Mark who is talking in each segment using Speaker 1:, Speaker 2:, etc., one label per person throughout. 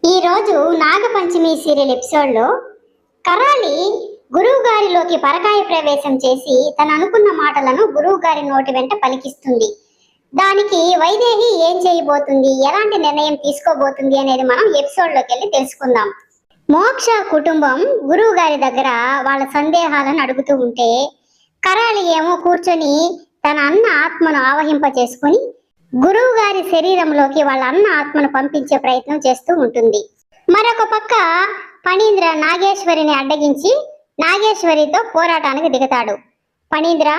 Speaker 1: ఈ రోజు నాగపంచమి సీరియల్ ఎపిసోడ్లో కరాలి గురువు గారిలోకి పరకాయ ప్రవేశం చేసి తను అనుకున్న మాటలను గురువు గారి నోటి వెంట పలికిస్తుంది. దానికి వైదేహి ఏం చేయబోతుంది, ఎలాంటి నిర్ణయం తీసుకోబోతుంది అనేది మనం ఎపిసోడ్లోకి వెళ్ళి తెలుసుకుందాం. మోక్ష కుటుంబం గురువు గారి దగ్గర వాళ్ళ సందేహాలను అడుగుతూ ఉంటే కరాలి ఏమో కూర్చొని తన అన్న ఆత్మను ఆవహింప చేసుకుని గురువు గారి శరీరంలోకి వాళ్ళ అన్న ఆత్మను పంపించే ప్రయత్నం చేస్తూ ఉంటుంది. మరొక పక్క ఫణీంద్ర నాగేశ్వరిని అడ్డగించి నాగేశ్వరితో పోరాటానికి దిగుతాడు. ఫణీంద్ర,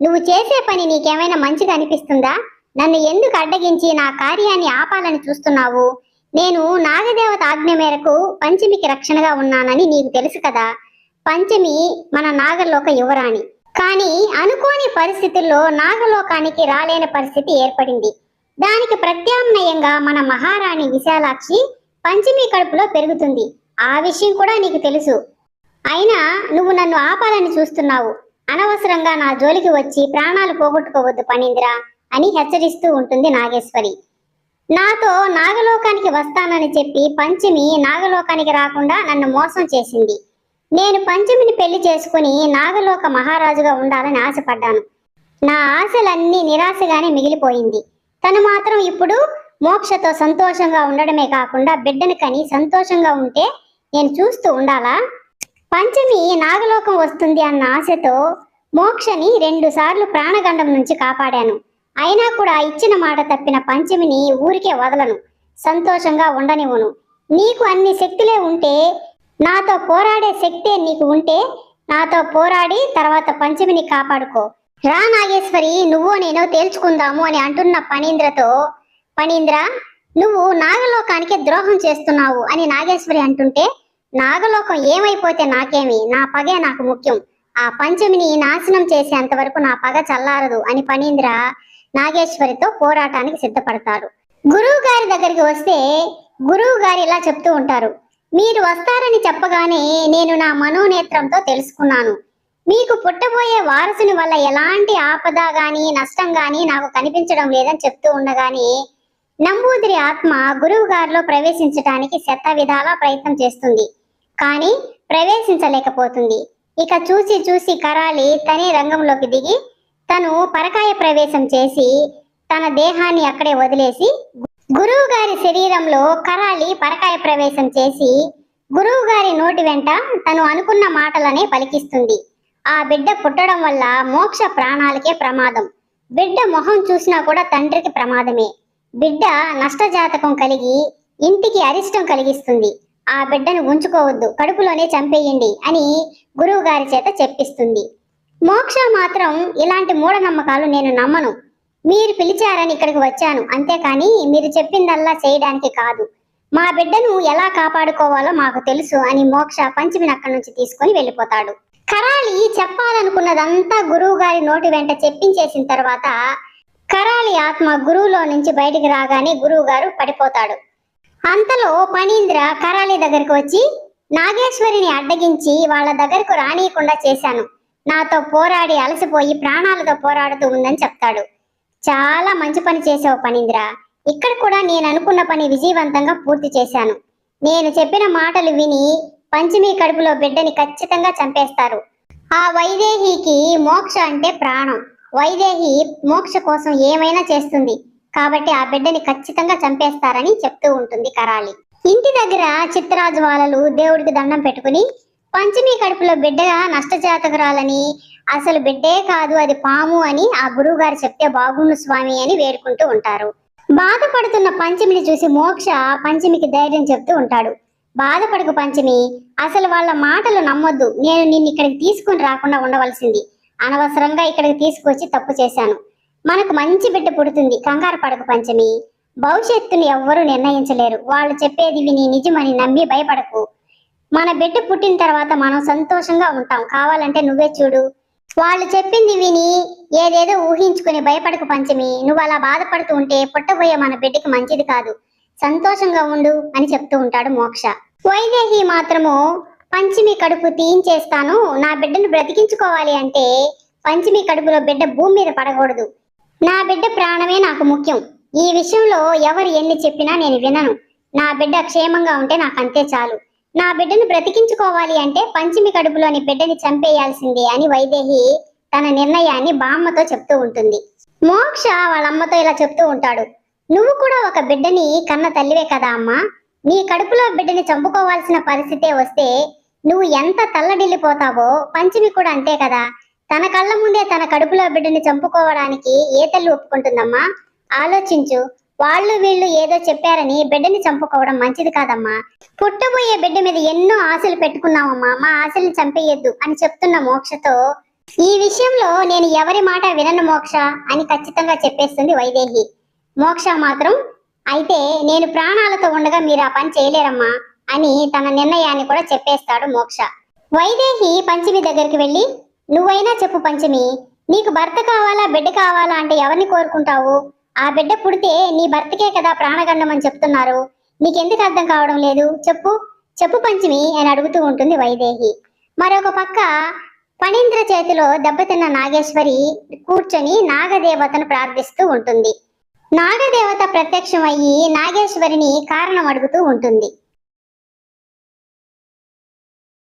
Speaker 1: నువ్వు చేసే పని నీకేమైనా మంచిగా అనిపిస్తుందా? నన్ను ఎందుకు అడ్డగించి నా కార్యాన్ని ఆపాలని చూస్తున్నావు? నేను నాగదేవత ఆజ్ఞ మేరకు పంచమికి రక్షణగా ఉన్నానని నీకు తెలుసు కదా. పంచమి మన నాగలోక యువరాణి. కానీ అనుకోని పరిస్థితుల్లో నాగలోకానికి రాలేని పరిస్థితి ఏర్పడింది. దానికి ప్రత్యామ్నాయంగా మన మహారాణి విశాలాక్షి పంచమి కడుపులో పెరుగుతుంది. ఆ విషయం కూడా నీకు తెలుసు. అయినా నువ్వు నన్ను ఆపాలని చూస్తున్నావు. అనవసరంగా నా జోలికి వచ్చి ప్రాణాలు పోగొట్టుకోవద్దు ఫణీంద్ర అని హెచ్చరిస్తూ ఉంటుంది నాగేశ్వరి. నాతో నాగలోకానికి వస్తానని చెప్పి పంచమి నాగలోకానికి రాకుండా నన్ను మోసం చేసింది. నేను పంచమిని పెళ్లి చేసుకుని నాగలోక మహారాజుగా ఉండాలని ఆశపడ్డాను. నా ఆశలన్నీ నిరాశగానే మిగిలిపోయింది. తను మాత్రం ఇప్పుడు మోక్షతో సంతోషంగా ఉండడమే కాకుండా బిడ్డను కని సంతోషంగా ఉంటే నేను చూస్తూ ఉండాలా? పంచమి నాగలోకం వస్తుంది అన్న ఆశతో మోక్షని 2 సార్లు ప్రాణగండం నుంచి కాపాడాను. అయినా కూడా ఇచ్చిన మాట తప్పిన పంచమిని ఊరికే వదలను, సంతోషంగా ఉండనివ్వను. నీకు అన్ని శక్తులే ఉంటే, నాతో పోరాడే శక్తే నీకు ఉంటే నాతో పోరాడి తర్వాత పంచమిని కాపాడుకో. రా నాగేశ్వరి, నువ్వు నేను తేల్చుకుందాము అని అంటున్న ఫణీంద్రతో, ఫణీంద్ర, నువ్వు నాగలోకానికి ద్రోహం చేస్తున్నావు అని నాగేశ్వరి అంటుంటే, నాగలోకం ఏమైపోతే నాకేమి, నా పగే నాకు ముఖ్యం. ఆ పంచమిని నాశనం చేసేంత వరకు నా పగ చల్లారదు అని ఫణీంద్ర నాగేశ్వరితో పోరాటానికి సిద్ధపడతారు. గురువు గారి దగ్గరికి వస్తే గురువు గారు ఇలా చెప్తూ ఉంటారు. మీరు వస్తారని చెప్పగానే నేను నా మనోనేత్రంతో తెలుసుకున్నాను. మీకు పుట్టబోయే వారసుని వల్ల ఎలాంటి ఆపద గాని నష్టం గాని నాకు కనిపించడం లేదని చెప్తూ ఉండగానే నంబూదిరి ఆత్మ గురువు గారిలో ప్రవేశించడానికి శత విధాలా ప్రయత్నం చేస్తుంది. కానీ ప్రవేశించలేకపోతుంది. ఇక చూసి చూసి కరాలి తనే రంగంలోకి దిగి తను పరకాయ ప్రవేశం చేసి తన దేహాన్ని అక్కడే వదిలేసి గురువు గారి శరీరంలో కరాలి పరకాయ ప్రవేశం చేసి గురువు గారి నోటి వెంట తను అనుకున్న మాటలనే పలికిస్తుంది. ఆ బిడ్డ పుట్టడం వల్ల మోక్ష ప్రాణాలకే ప్రమాదం. బిడ్డ మొహం చూసినా కూడా తండ్రికి ప్రమాదమే. బిడ్డ నష్టజాతకం కలిగి ఇంటికి అరిష్టం కలిగిస్తుంది. ఆ బిడ్డను ఉంచుకోవద్దు, కడుపులోనే చంపేయండి అని గురువు గారి చేత చెప్పిస్తుంది. మోక్ష మాత్రం ఇలాంటి మూఢనమ్మకాలు నేను నమ్మను. మీరు పిలిచారని ఇక్కడికి వచ్చాను, అంతేకాని మీరు చెప్పిందల్లా చేయడానికి కాదు. మా బిడ్డను ఎలా కాపాడుకోవాలో మాకు తెలుసు అని మోక్ష పంచమిని అక్కడి నుంచి తీసుకొని వెళ్ళిపోతాడు. కరాలి చెప్పాలనుకున్నదంతా గురువు గారి నోటి వెంట చెప్పించేసిన తర్వాత కరాలి ఆత్మ గురువులో నుంచి బయటికి రాగానే గురువు గారు పడిపోతాడు. అంతలో ఫణీంద్ర కరాలి దగ్గరికి వచ్చి నాగేశ్వరిని అడ్డగించి వాళ్ళ దగ్గరకు రానియకుండా చేశాను. నాతో పోరాడి అలసిపోయి ప్రాణాలతో పోరాడుతూ ఉందని చెప్తాడు. చాలా మంచి పని చేసావు ఫణీంద్ర. ఇక్కడ కూడా నేను అనుకున్న పని విజయవంతంగా పూర్తి చేశాను. నేను చెప్పిన మాటలు విని పంచమి కడుపులో బిడ్డని ఖచ్చితంగా చంపేస్తారు. ఆ వైదేహికి మోక్ష అంటే ప్రాణం. వైదేహి మోక్ష కోసం ఏమైనా చేస్తుంది. కాబట్టి ఆ బిడ్డని ఖచ్చితంగా చంపేస్తారని చెప్తూ ఉంటుంది కరాలి. ఇంటి దగ్గర చిత్తరాజు వాళ్ళలు దేవుడికి దండం పెట్టుకుని పంచమి కడుపులో బిడ్డగా నష్టజాతకురాలని, అసలు బిడ్డే కాదు అది పాము అని ఆ గురువు గారు చెప్తే బాగుండు స్వామి అని వేడుకుంటూ ఉంటారు. బాధపడుతున్న పంచమిని చూసి మోక్ష పంచమికి ధైర్యం చెప్తూ ఉంటాడు. బాధపడకు పంచమి, అసలు వాళ్ళ మాటలు నమ్మొద్దు. నేను నిన్ను ఇక్కడికి తీసుకుని రాకుండా ఉండవలసింది. అనవసరంగా ఇక్కడికి తీసుకొచ్చి తప్పు చేశాను. మనకు మంచి బిడ్డ పుడుతుంది, కంగారు పడకు పంచమి. భవిష్యత్తును ఎవ్వరూ నిర్ణయించలేరు. వాళ్ళు చెప్పేది విని నిజమని నమ్మి భయపడకు. మన బిడ్డ పుట్టిన తర్వాత మనం సంతోషంగా ఉంటాం. కావాలంటే నువ్వే చూడు. వాళ్ళు చెప్పింది విని ఏదేదో ఊహించుకుని భయపడకు పంచమి. నువ్వు అలా బాధపడుతూ ఉంటే పుట్టబోయే మన బిడ్డకి మంచిది కాదు. సంతోషంగా ఉండు అని చెప్తూ ఉంటాడు మోక్ష. వైదేహి మాత్రము పంచమి కడుపు తీయించేస్తాను, నా బిడ్డను బ్రతికించుకోవాలి అంటే పంచమి కడుపులో బిడ్డ భూమి మీద పడకూడదు. నా బిడ్డ ప్రాణమే నాకు ముఖ్యం. ఈ విషయంలో ఎవరు ఎన్ని చెప్పినా నేను వినను. నా బిడ్డ క్షేమంగా ఉంటే నాకు అంతే చాలు. నా బిడ్డను బ్రతికించుకోవాలి అంటే పంచమి కడుపులోని బిడ్డని చంపేయాల్సిందే అని వైదేహి తన నిర్ణయాన్ని బామ్మతో చెప్తూ ఉంటుంది. మోక్ష వాళ్ళ అమ్మతో ఇలా చెప్తూ ఉంటాడు. నువ్వు కూడా ఒక బిడ్డని కన్న తల్లివే కదా అమ్మా. నీ కడుపులో బిడ్డని చంపుకోవాల్సిన పరిస్థితే వస్తే నువ్వు ఎంత తల్లడిల్లిపోతావో పంచమి కూడా అంతే కదా. తన కళ్ళ ముందే తన కడుపులో బిడ్డని చంపుకోవడానికి ఏ తల్లి ఒప్పుకుంటుందమ్మా? ఆలోచించు. వాళ్ళు వీళ్ళు ఏదో చెప్పారని బిడ్డని చంపుకోవడం మంచిది కాదమ్మా. పుట్టబోయే బిడ్డ మీద ఎన్నో ఆశలు పెట్టుకున్నామమ్మా, మా ఆశల్ని చంపేయొద్దు అని చెప్తున్న మోక్షతో ఈ విషయంలో నేను ఎవరి మాట వినను మోక్ష అని ఖచ్చితంగా చెప్పేస్తుంది వైదేహి. మోక్ష మాత్రం అయితే నేను ప్రాణాలతో ఉండగా మీరు ఆ పని చేయలేరమ్మా అని తన నిర్ణయాన్ని కూడా చెప్పేస్తాడు మోక్ష. వైదేహి పంచమి దగ్గరికి వెళ్ళి, నువ్వైనా చెప్పు పంచమి, నీకు భర్త కావాలా బిడ్డ కావాలా అంటే ఎవరిని కోరుకుంటావు? ఆ బిడ్డ పుడితే నీ భర్తకే కదా ప్రాణగండం అని చెప్తున్నారు. నీకెందుకు అర్థం కావడం లేదు? చెప్పు చెప్పు పంచమి అని అడుగుతూ ఉంటుంది వైదేహి. మరొక పక్క ఫణీంద్ర చేతిలో దెబ్బతిన్న నాగేశ్వరి కూర్చొని నాగదేవతను ప్రార్థిస్తూ ఉంటుంది. నాగదేవత ప్రత్యక్షం అయ్యి నాగేశ్వరిని కారణం అడుగుతూ ఉంటుంది.